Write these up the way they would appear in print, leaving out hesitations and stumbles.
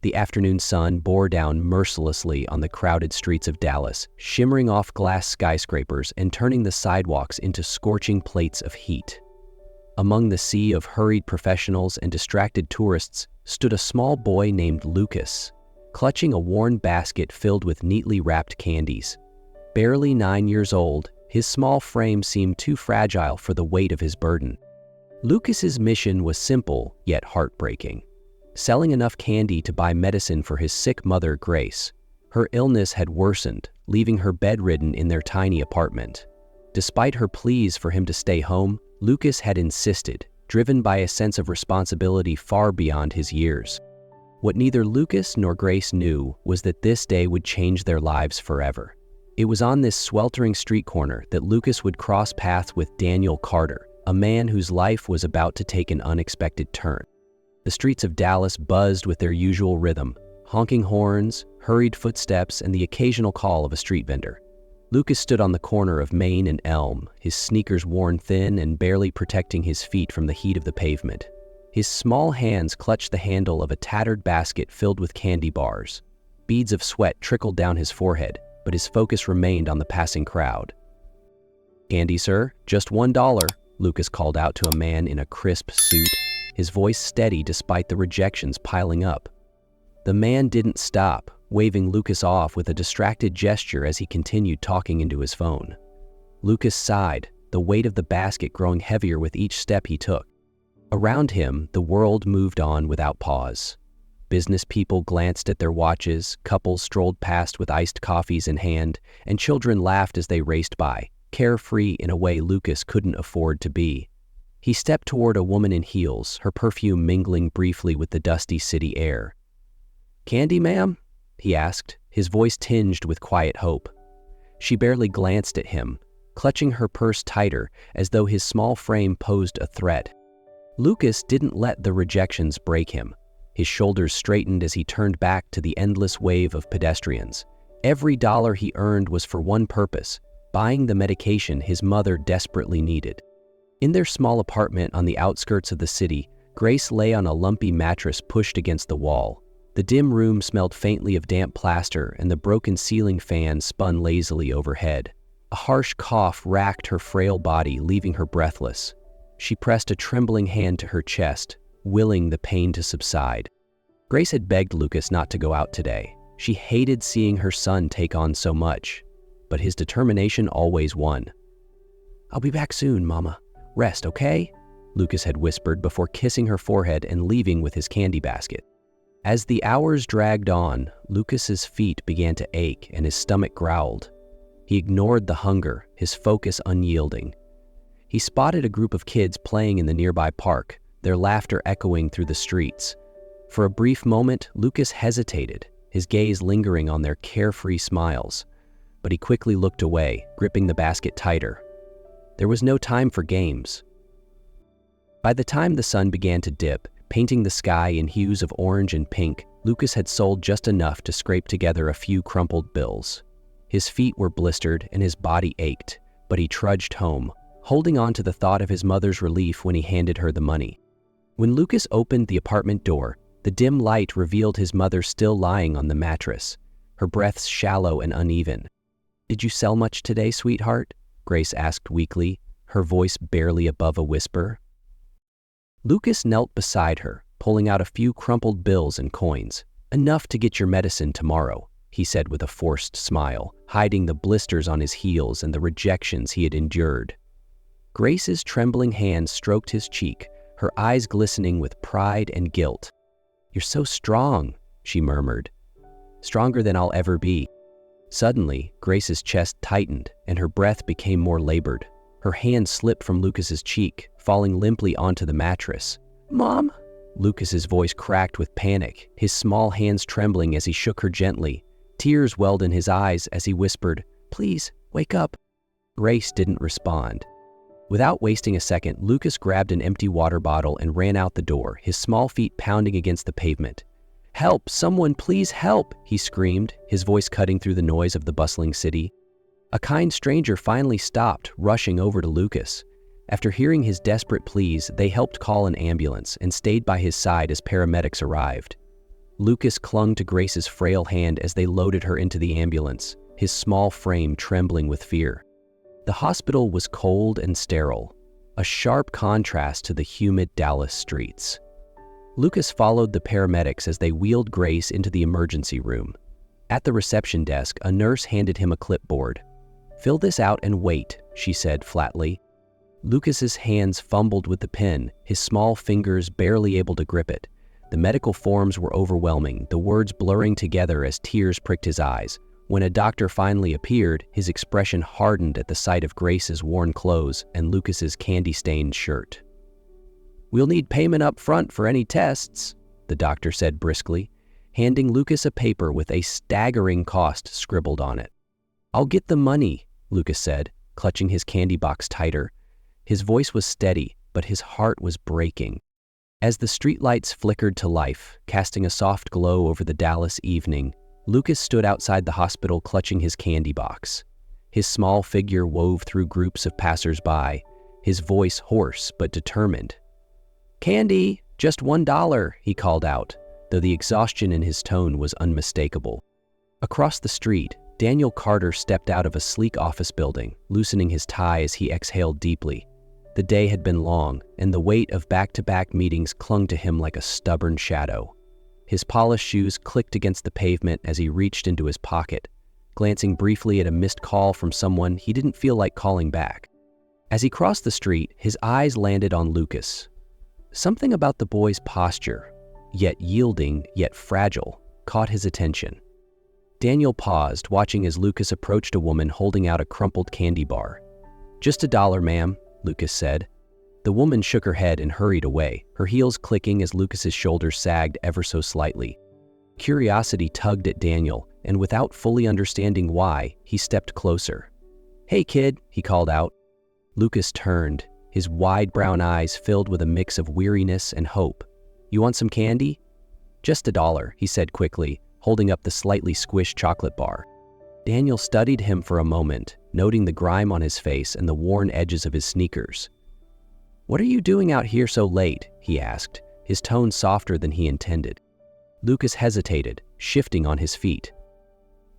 The afternoon sun bore down mercilessly on the crowded streets of Dallas, shimmering off glass skyscrapers and turning the sidewalks into scorching plates of heat. Among the sea of hurried professionals and distracted tourists stood a small boy named Lucas, clutching a worn basket filled with neatly wrapped candies. Barely 9 years old, his small frame seemed too fragile for the weight of his burden. Lucas's mission was simple yet heartbreaking. Selling enough candy to buy medicine for his sick mother, Grace. Her illness had worsened, leaving her bedridden in their tiny apartment. Despite her pleas for him to stay home, Lucas had insisted, driven by a sense of responsibility far beyond his years. What neither Lucas nor Grace knew was that this day would change their lives forever. It was on this sweltering street corner that Lucas would cross paths with Daniel Carter, a man whose life was about to take an unexpected turn. The streets of Dallas buzzed with their usual rhythm, honking horns, hurried footsteps, and the occasional call of a street vendor. Lucas stood on the corner of Main and Elm, his sneakers worn thin and barely protecting his feet from the heat of the pavement. His small hands clutched the handle of a tattered basket filled with candy bars. Beads of sweat trickled down his forehead, but his focus remained on the passing crowd. "Candy, sir? Just $1, Lucas called out to a man in a crisp suit, his voice steady despite the rejections piling up. The man didn't stop, waving Lucas off with a distracted gesture as he continued talking into his phone. Lucas sighed, the weight of the basket growing heavier with each step he took. Around him, the world moved on without pause. Business people glanced at their watches, couples strolled past with iced coffees in hand, and children laughed as they raced by, carefree in a way Lucas couldn't afford to be. He stepped toward a woman in heels, her perfume mingling briefly with the dusty city air. "Candy, ma'am?" he asked, his voice tinged with quiet hope. She barely glanced at him, clutching her purse tighter as though his small frame posed a threat. Lucas didn't let the rejections break him. His shoulders straightened as he turned back to the endless wave of pedestrians. Every dollar he earned was for one purpose: buying the medication his mother desperately needed. In their small apartment on the outskirts of the city, Grace lay on a lumpy mattress pushed against the wall. The dim room smelled faintly of damp plaster, and the broken ceiling fan spun lazily overhead. A harsh cough racked her frail body, leaving her breathless. She pressed a trembling hand to her chest, willing the pain to subside. Grace had begged Lucas not to go out today. She hated seeing her son take on so much, but his determination always won. "I'll be back soon, Mama. Rest, okay?" Lucas had whispered before kissing her forehead and leaving with his candy basket. As the hours dragged on, Lucas's feet began to ache and his stomach growled. He ignored the hunger, his focus unyielding. He spotted a group of kids playing in the nearby park, their laughter echoing through the streets. For a brief moment, Lucas hesitated, his gaze lingering on their carefree smiles. But he quickly looked away, gripping the basket tighter. There was no time for games. By the time the sun began to dip, painting the sky in hues of orange and pink, Lucas had sold just enough to scrape together a few crumpled bills. His feet were blistered and his body ached, but he trudged home, holding on to the thought of his mother's relief when he handed her the money. When Lucas opened the apartment door, the dim light revealed his mother still lying on the mattress, her breaths shallow and uneven. "Did you sell much today, sweetheart?" Grace asked weakly, her voice barely above a whisper. Lucas knelt beside her, pulling out a few crumpled bills and coins. "Enough to get your medicine tomorrow," he said with a forced smile, hiding the blisters on his heels and the rejections he had endured. Grace's trembling hand stroked his cheek, her eyes glistening with pride and guilt. "You're so strong," she murmured. "Stronger than I'll ever be." Suddenly, Grace's chest tightened and her breath became more labored. Her hand slipped from Lucas's cheek, falling limply onto the mattress. "Mom?" Lucas's voice cracked with panic, his small hands trembling as he shook her gently. Tears welled in his eyes as he whispered, "Please, wake up." Grace didn't respond. Without wasting a second, Lucas grabbed an empty water bottle and ran out the door, his small feet pounding against the pavement. "Help! Someone please help!" he screamed, his voice cutting through the noise of the bustling city. A kind stranger finally stopped, rushing over to Lucas. After hearing his desperate pleas, they helped call an ambulance and stayed by his side as paramedics arrived. Lucas clung to Grace's frail hand as they loaded her into the ambulance, his small frame trembling with fear. The hospital was cold and sterile, a sharp contrast to the humid Dallas streets. Lucas followed the paramedics as they wheeled Grace into the emergency room. At the reception desk, a nurse handed him a clipboard. "Fill this out and wait," she said flatly. Lucas's hands fumbled with the pen, his small fingers barely able to grip it. The medical forms were overwhelming, the words blurring together as tears pricked his eyes. When a doctor finally appeared, his expression hardened at the sight of Grace's worn clothes and Lucas's candy-stained shirt. "We'll need payment up front for any tests," the doctor said briskly, handing Lucas a paper with a staggering cost scribbled on it. "I'll get the money," Lucas said, clutching his candy box tighter. His voice was steady, but his heart was breaking. As the streetlights flickered to life, casting a soft glow over the Dallas evening, Lucas stood outside the hospital clutching his candy box. His small figure wove through groups of passers-by, his voice hoarse but determined. "Candy, just $1, he called out, though the exhaustion in his tone was unmistakable. Across the street, Daniel Carter stepped out of a sleek office building, loosening his tie as he exhaled deeply. The day had been long, and the weight of back-to-back meetings clung to him like a stubborn shadow. His polished shoes clicked against the pavement as he reached into his pocket, glancing briefly at a missed call from someone he didn't feel like calling back. As he crossed the street, his eyes landed on Lucas. Something about the boy's posture, yet yielding, yet fragile, caught his attention. Daniel paused, watching as Lucas approached a woman holding out a crumpled candy bar. "Just $1, ma'am," Lucas said. The woman shook her head and hurried away, her heels clicking as Lucas's shoulders sagged ever so slightly. Curiosity tugged at Daniel, and without fully understanding why, he stepped closer. "Hey, kid," he called out. Lucas turned, his wide brown eyes filled with a mix of weariness and hope. "You want some candy?" "Just $1, he said quickly, holding up the slightly squished chocolate bar. Daniel studied him for a moment, noting the grime on his face and the worn edges of his sneakers. "What are you doing out here so late?" he asked, his tone softer than he intended. Lucas hesitated, shifting on his feet.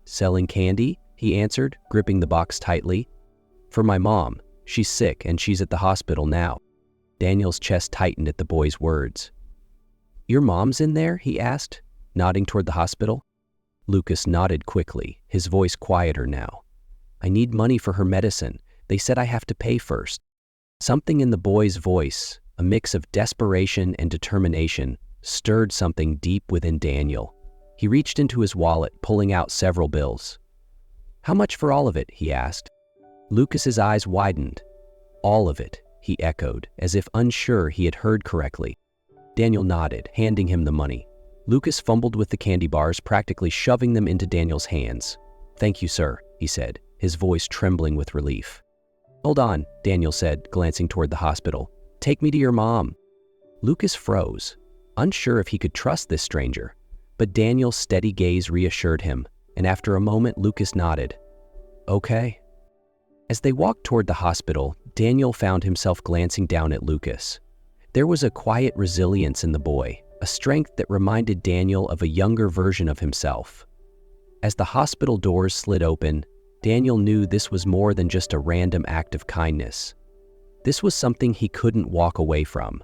"Selling candy?" he answered, gripping the box tightly. "For my mom. She's sick and she's at the hospital now." Daniel's chest tightened at the boy's words. "Your mom's in there?" he asked, nodding toward the hospital. Lucas nodded quickly, his voice quieter now. "I need money for her medicine. They said I have to pay first." Something in the boy's voice, a mix of desperation and determination, stirred something deep within Daniel. He reached into his wallet, pulling out several bills. "How much for all of it?" he asked. Lucas's eyes widened. "All of it," he echoed, as if unsure he had heard correctly. Daniel nodded, handing him the money. Lucas fumbled with the candy bars, practically shoving them into Daniel's hands. "Thank you, sir," he said, his voice trembling with relief. "Hold on," Daniel said, glancing toward the hospital. "Take me to your mom." Lucas froze, unsure if he could trust this stranger, but Daniel's steady gaze reassured him, and after a moment Lucas nodded. "Okay." As they walked toward the hospital, Daniel found himself glancing down at Lucas. There was a quiet resilience in the boy, a strength that reminded Daniel of a younger version of himself. As the hospital doors slid open, Daniel knew this was more than just a random act of kindness. This was something he couldn't walk away from.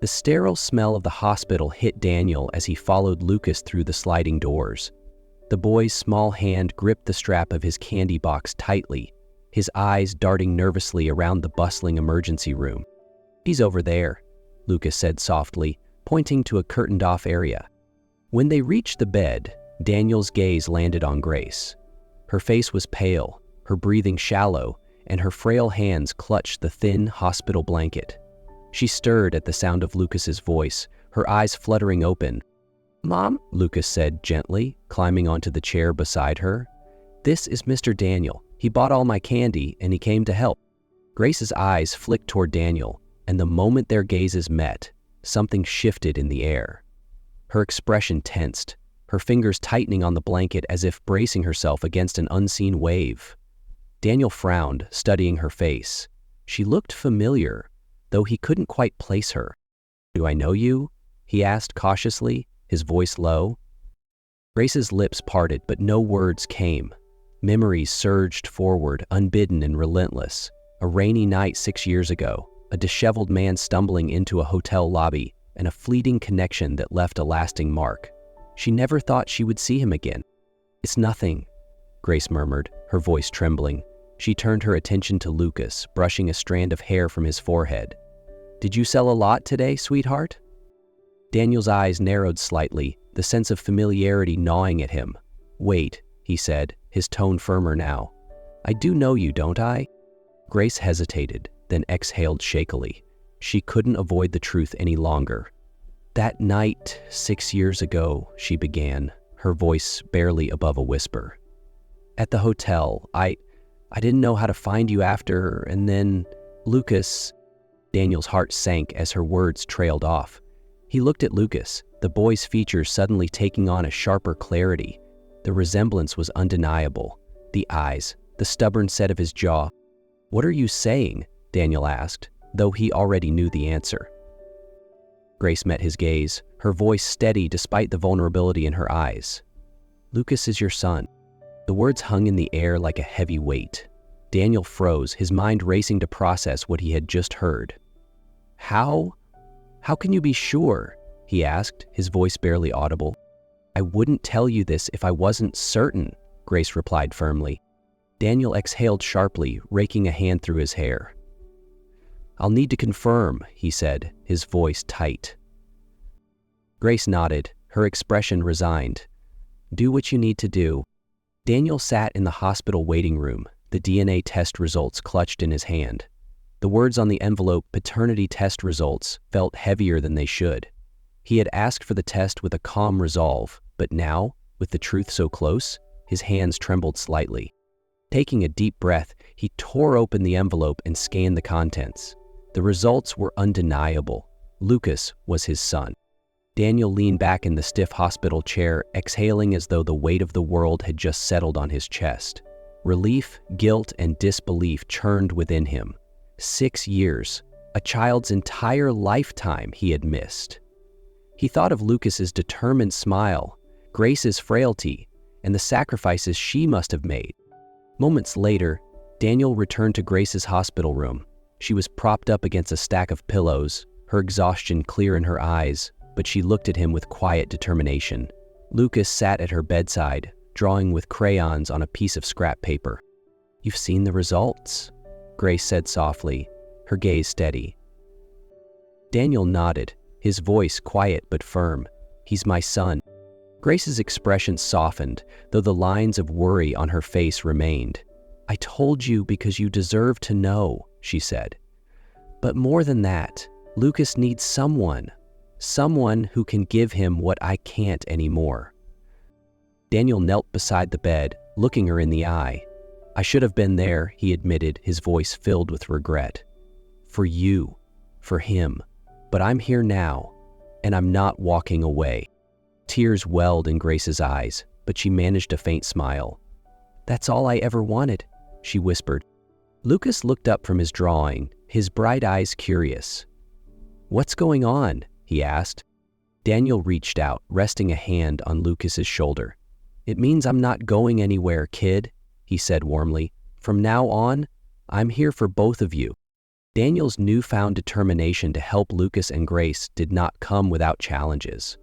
The sterile smell of the hospital hit Daniel as he followed Lucas through the sliding doors. The boy's small hand gripped the strap of his candy box tightly, his eyes darting nervously around the bustling emergency room. "He's over there," Lucas said softly, pointing to a curtained-off area. When they reached the bed, Daniel's gaze landed on Grace. Her face was pale, her breathing shallow, and her frail hands clutched the thin hospital blanket. She stirred at the sound of Lucas's voice, her eyes fluttering open. "Mom," Lucas said gently, climbing onto the chair beside her. "This is Mr. Daniel. He bought all my candy and he came to help." Grace's eyes flicked toward Daniel, and the moment their gazes met, something shifted in the air. Her expression tensed, her fingers tightening on the blanket as if bracing herself against an unseen wave. Daniel frowned, studying her face. She looked familiar, though he couldn't quite place her. "Do I know you?" he asked cautiously, his voice low. Grace's lips parted, but no words came. Memories surged forward, unbidden and relentless. A rainy night 6 years ago, a disheveled man stumbling into a hotel lobby, and a fleeting connection that left a lasting mark. She never thought she would see him again. "It's nothing," Grace murmured, her voice trembling. She turned her attention to Lucas, brushing a strand of hair from his forehead. "Did you sell a lot today, sweetheart?" Daniel's eyes narrowed slightly, the sense of familiarity gnawing at him. "Wait," he said, his tone firmer now. "I do know you, don't I?" Grace hesitated, then exhaled shakily. She couldn't avoid the truth any longer. "That night 6 years ago," she began, her voice barely above a whisper. "At the hotel, I didn't know how to find you after, and then Lucas." Daniel's heart sank as her words trailed off. He looked at Lucas, the boy's features suddenly taking on a sharper clarity. The resemblance was undeniable. The eyes, the stubborn set of his jaw. "What are you saying?" Daniel asked, though he already knew the answer. Grace met his gaze, her voice steady despite the vulnerability in her eyes. "Lucas is your son." The words hung in the air like a heavy weight. Daniel froze, his mind racing to process what he had just heard. How can you be sure?" he asked, his voice barely audible. "I wouldn't tell you this if I wasn't certain," Grace replied firmly. Daniel exhaled sharply, raking a hand through his hair. "I'll need to confirm," he said, his voice tight. Grace nodded, her expression resigned. "Do what you need to do." Daniel sat in the hospital waiting room, the DNA test results clutched in his hand. The words on the envelope, "paternity test results," felt heavier than they should. He had asked for the test with a calm resolve, but now, with the truth so close, his hands trembled slightly. Taking a deep breath, he tore open the envelope and scanned the contents. The results were undeniable. Lucas was his son. Daniel leaned back in the stiff hospital chair, exhaling as though the weight of the world had just settled on his chest. Relief, guilt, and disbelief churned within him. 6 years, a child's entire lifetime he had missed. He thought of Lucas's determined smile, Grace's frailty, and the sacrifices she must have made. Moments later, Daniel returned to Grace's hospital room. She was propped up against a stack of pillows, her exhaustion clear in her eyes, but she looked at him with quiet determination. Lucas sat at her bedside, drawing with crayons on a piece of scrap paper. "You've seen the results," Grace said softly, her gaze steady. Daniel nodded, his voice quiet but firm. "He's my son." Grace's expression softened, though the lines of worry on her face remained. "I told you because you deserve to know," she said. "But more than that, Lucas needs someone who can give him what I can't anymore." Daniel knelt beside the bed, looking her in the eye. "I should have been there," he admitted, his voice filled with regret. "For you, for him. But I'm here now, and I'm not walking away." Tears welled in Grace's eyes, but she managed a faint smile. "That's all I ever wanted," she whispered. Lucas looked up from his drawing, his bright eyes curious. "What's going on?" he asked. Daniel reached out, resting a hand on Lucas's shoulder. "It means I'm not going anywhere, kid," he said warmly. "From now on, I'm here for both of you." Daniel's newfound determination to help Lucas and Grace did not come without challenges.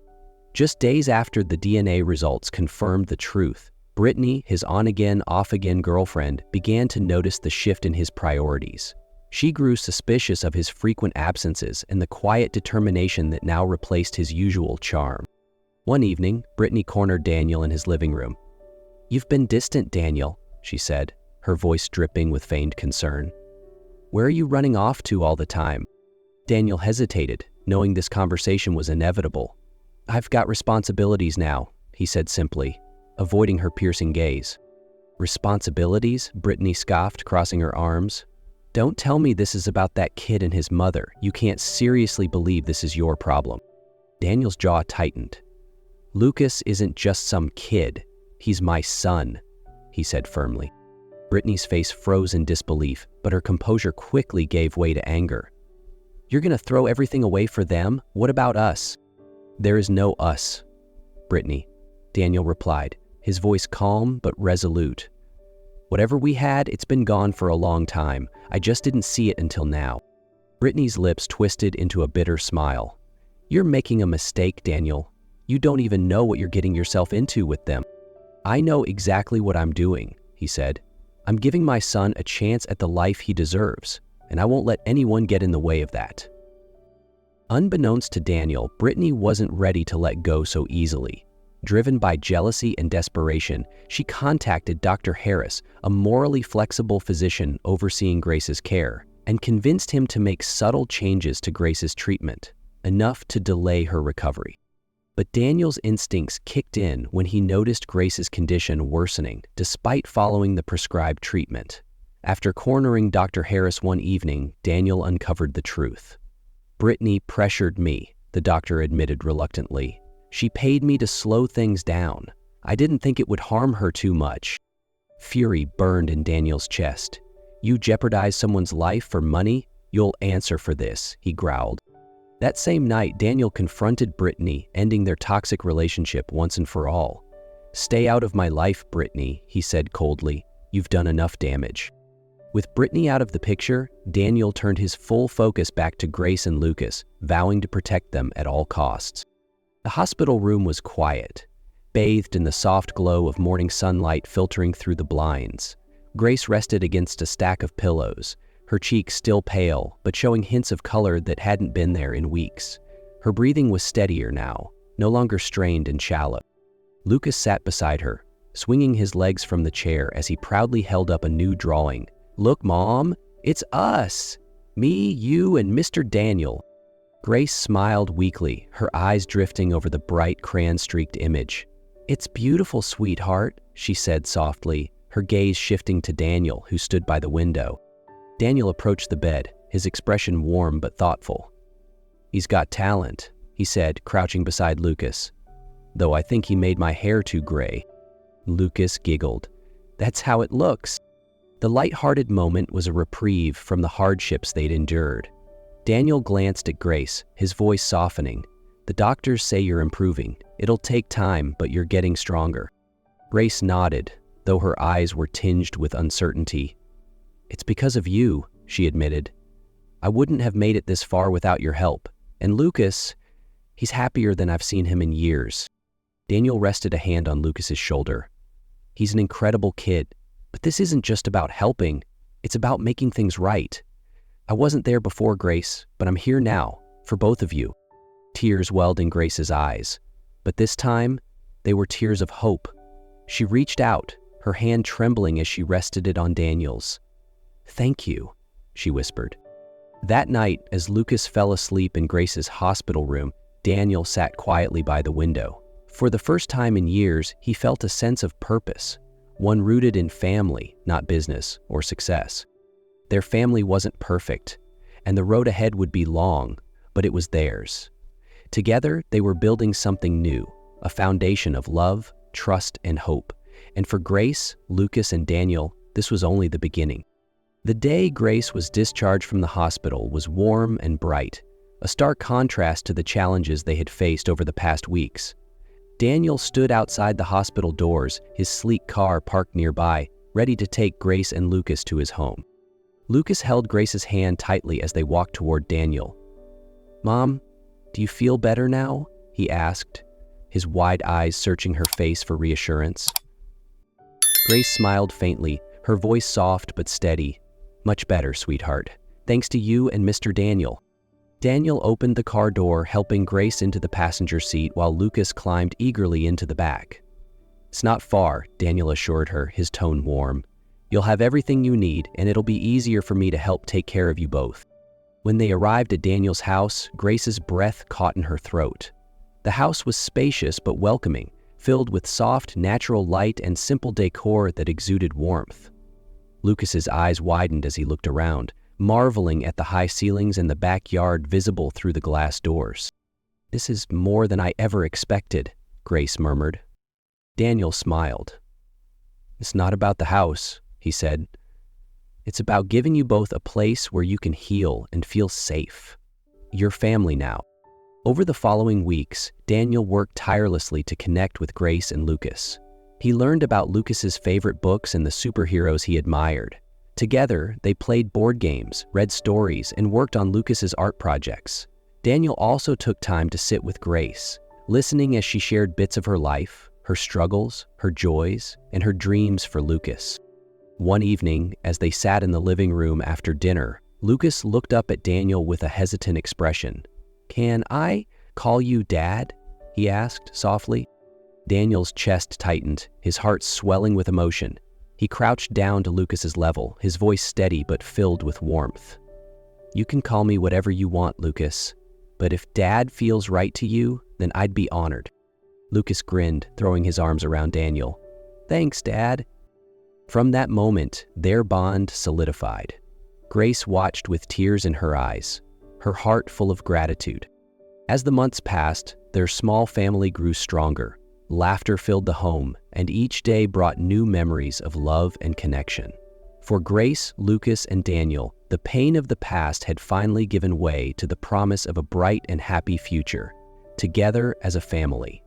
Just days after the DNA results confirmed the truth, Brittany, his on-again, off-again girlfriend, began to notice the shift in his priorities. She grew suspicious of his frequent absences and the quiet determination that now replaced his usual charm. One evening, Brittany cornered Daniel in his living room. "You've been distant, Daniel," she said, her voice dripping with feigned concern. "Where are you running off to all the time?" Daniel hesitated, knowing this conversation was inevitable. "I've got responsibilities now," he said simply, avoiding her piercing gaze. "Responsibilities?" Brittany scoffed, crossing her arms. "Don't tell me this is about that kid and his mother. You can't seriously believe this is your problem." Daniel's jaw tightened. "Lucas isn't just some kid. He's my son," he said firmly. Brittany's face froze in disbelief, but her composure quickly gave way to anger. "You're gonna throw everything away for them? What about us?" "There is no us," Brittany, Daniel replied, his voice calm but resolute. Whatever we had, it's been gone for a long time. I just didn't see it until now. Brittany's lips twisted into a bitter smile. You're making a mistake, Daniel. You don't even know what you're getting yourself into with them. I know exactly what I'm doing, he said. I'm giving my son a chance at the life he deserves, and I won't let anyone get in the way of that. Unbeknownst to Daniel, Brittany wasn't ready to let go so easily. Driven by jealousy and desperation, she contacted Dr. Harris, a morally flexible physician overseeing Grace's care, and convinced him to make subtle changes to Grace's treatment, enough to delay her recovery. But Daniel's instincts kicked in when he noticed Grace's condition worsening despite following the prescribed treatment. After cornering Dr. Harris one evening, Daniel uncovered the truth. Brittany pressured me, the doctor admitted reluctantly. She paid me to slow things down. I didn't think it would harm her too much. Fury burned in Daniel's chest. You jeopardize someone's life for money? You'll answer for this, he growled. That same night, Daniel confronted Brittany, ending their toxic relationship once and for all. Stay out of my life, Brittany, he said coldly. You've done enough damage. With Brittany out of the picture, Daniel turned his full focus back to Grace and Lucas, vowing to protect them at all costs. The hospital room was quiet, bathed in the soft glow of morning sunlight filtering through the blinds. Grace rested against a stack of pillows, her cheeks still pale, but showing hints of color that hadn't been there in weeks. Her breathing was steadier now, no longer strained and shallow. Lucas sat beside her, swinging his legs from the chair as he proudly held up a new drawing. Look, Mom, it's us! Me, you, and Mr. Daniel. Grace smiled weakly, her eyes drifting over the bright crayon-streaked image. It's beautiful, sweetheart, she said softly, her gaze shifting to Daniel, who stood by the window. Daniel approached the bed, his expression warm but thoughtful. He's got talent, he said, crouching beside Lucas. Though I think he made my hair too gray. Lucas giggled. That's how it looks. The light-hearted moment was a reprieve from the hardships they'd endured. Daniel glanced at Grace, his voice softening. The doctors say you're improving. It'll take time, but you're getting stronger. Grace nodded, though her eyes were tinged with uncertainty. It's because of you, she admitted. I wouldn't have made it this far without your help. And Lucas, he's happier than I've seen him in years. Daniel rested a hand on Lucas's shoulder. He's an incredible kid, but this isn't just about helping. It's about making things right. I wasn't there before, Grace, but I'm here now, for both of you. Tears welled in Grace's eyes, but this time, they were tears of hope. She reached out, her hand trembling as she rested it on Daniel's. Thank you, she whispered. That night, as Lucas fell asleep in Grace's hospital room, Daniel sat quietly by the window. For the first time in years, he felt a sense of purpose, one rooted in family, not business or success. Their family wasn't perfect, and the road ahead would be long, but it was theirs. Together, they were building something new, a foundation of love, trust, and hope. And for Grace, Lucas, and Daniel, this was only the beginning. The day Grace was discharged from the hospital was warm and bright, a stark contrast to the challenges they had faced over the past weeks. Daniel stood outside the hospital doors, his sleek car parked nearby, ready to take Grace and Lucas to his home. Lucas held Grace's hand tightly as they walked toward Daniel. Mom, do you feel better now? He asked, his wide eyes searching her face for reassurance. Grace smiled faintly, her voice soft but steady. Much better, sweetheart. Thanks to you and Mr. Daniel. Daniel opened the car door, helping Grace into the passenger seat while Lucas climbed eagerly into the back. It's not far, Daniel assured her, his tone warm. You'll have everything you need, and it'll be easier for me to help take care of you both. When they arrived at Daniel's house, Grace's breath caught in her throat. The house was spacious but welcoming, filled with soft, natural light and simple decor that exuded warmth. Lucas's eyes widened as he looked around, marveling at the high ceilings and the backyard visible through the glass doors. This is more than I ever expected, Grace murmured. Daniel smiled. It's not about the house, he said. It's about giving you both a place where you can heal and feel safe. Your family now. Over the following weeks, Daniel worked tirelessly to connect with Grace and Lucas. He learned about Lucas's favorite books and the superheroes he admired. Together, they played board games, read stories, and worked on Lucas's art projects. Daniel also took time to sit with Grace, listening as she shared bits of her life, her struggles, her joys, and her dreams for Lucas. One evening, as they sat in the living room after dinner, Lucas looked up at Daniel with a hesitant expression. "Can I call you Dad?" he asked softly. Daniel's chest tightened, his heart swelling with emotion. He crouched down to Lucas's level, his voice steady but filled with warmth. "You can call me whatever you want, Lucas, but if Dad feels right to you, then I'd be honored." Lucas grinned, throwing his arms around Daniel. "Thanks, Dad." From that moment, their bond solidified. Grace watched with tears in her eyes, her heart full of gratitude. As the months passed, their small family grew stronger. Laughter filled the home, and each day brought new memories of love and connection. For Grace, Lucas, and Daniel, the pain of the past had finally given way to the promise of a bright and happy future, together as a family.